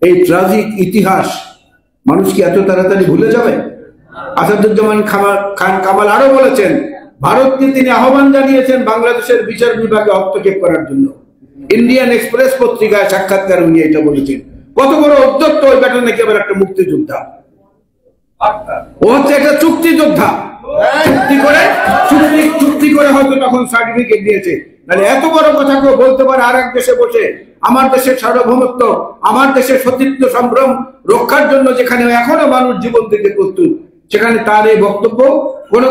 এই ট্রাজিক ইতিহাস মানুষ কি এত তাড়াতাড়ি ভুলে যাবে? আসাদুজ্জামান খান কামাল আরো বলেছেন, ভারতকে তিনি আহ্বান জানিয়েছেন বাংলাদেশের বিচার বিভাগে হস্তক্ষেপ করার জন্য। ইন্ডিয়ান এক্সপ্রেস পত্রিকায় সাক্ষাৎকার উনি এটা বলেছেন। কত বড় উদ্যোক্ত ওই ব্যাটা নাকি আবার একটা মুক্তিযোদ্ধা, ও হচ্ছে একটা চুক্তিযোদ্ধা। চুক্তি করে হয়তো তখন সার্টিফিকেট দিয়েছে। তাহলে এত বড় কথা কেউ বলতে পারে আর এক দেশে বসে? আমার দেশের সার্বভৌমত্ব, আমার দেশের সতীত্ব সম্ভ্রম রক্ষার জন্য যেখানে এখনো মানুষ জীবন দিতে প্রস্তুত, সেখানে তার এই বক্তব্য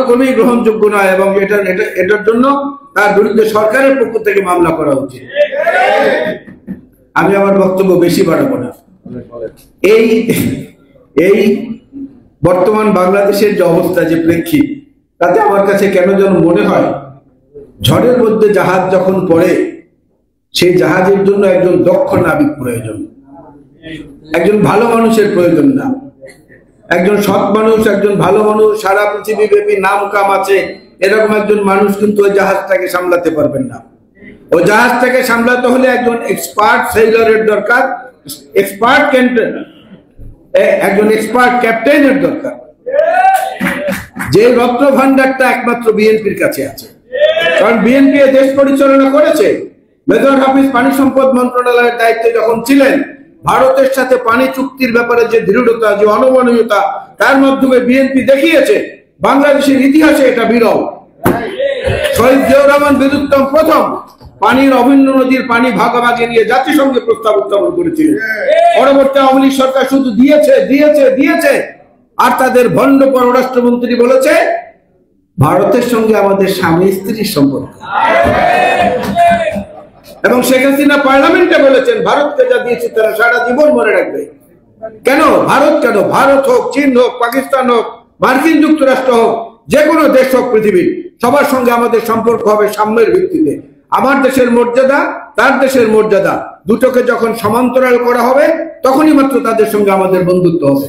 কোনোই গ্রহণযোগ্য নয় এবং এটার জন্য তার বিরুদ্ধে সরকারের পক্ষ থেকে মামলা করা উচিত। আমি আমার বক্তব্য বেশি বাড়াবো না। এই বর্তমান বাংলাদেশের যে অবস্থা, যে প্রেক্ষিত, তাতে আমার কাছে কেন যেন মনে হয় ঝড়ের মধ্যে জাহাজ যখন পড়ে, সেই জাহাজের জন্য একজন দক্ষ নাবিক প্রয়োজন, একজন ভালো মানুষের প্রয়োজন না। একজন সৎ মানুষ, একজন ভালো মানুষ, সারা পৃথিবী ব্যাপী নাম কাম আছে, এরকম একজন মানুষ কিন্তু ওই জাহাজটাকে সামলাতে পারবেন না। ওই জাহাজটাকে সামলাতে হলে একজন এক্সপার্ট সেইলরের দরকার, একজন এক্সপার্ট ক্যাপ্টেনের দরকার। যে রত্ন ভান্ডারটা একমাত্র বিএনপির কাছে আছে, কারণ বিএনপি দেশ পরিচালনা করেছে। মেজর হাফিজ পানি সম্পদ মন্ত্রণালয়ের দায়িত্বে যখন ছিলেন, ভারতের সাথে পানি চুক্তির ব্যাপারে যে দৃঢ়তা, যে অনমনীয়তা, তার মাধ্যমে বিএনপি দেখিয়েছে। বাংলাদেশের ইতিহাসে এটা বিরল। শহীদ জিয়াউর রহমান বীরুত্তম প্রথম পানির অভিন্ন নদীর পানি ভাগাভাগি নিয়ে জাতিসংঘে প্রস্তাব উত্থাপন করেছিলেন। পরবর্তী আওয়ামী লীগ সরকার শুধু দিয়েছে আর তাদের ভণ্ড পররাষ্ট্রমন্ত্রী বলেছে ভারতের সঙ্গে আমাদের স্বামী স্ত্রীর সম্পর্ক। এবং শেখ হাসিনা পার্লামেন্টে বলেছেন ভারতকে যা দিয়েছে তারা সারা জীবন মনে রাখবে। কেন ভারত হোক, চীন হোক, পাকিস্তান হোক, মার্কিন যুক্তরাষ্ট্র হোক, যে কোনো দেশ হোক পৃথিবীর, সবার সঙ্গে আমাদের সম্পর্ক হবে সাম্যের ভিত্তিতে। আমার দেশের মর্যাদা, তার দেশের মর্যাদা, দুটোকে যখন সমান্তরাল করা হবে তখনই মাত্র তাদের সঙ্গে আমাদের বন্ধুত্ব হবে।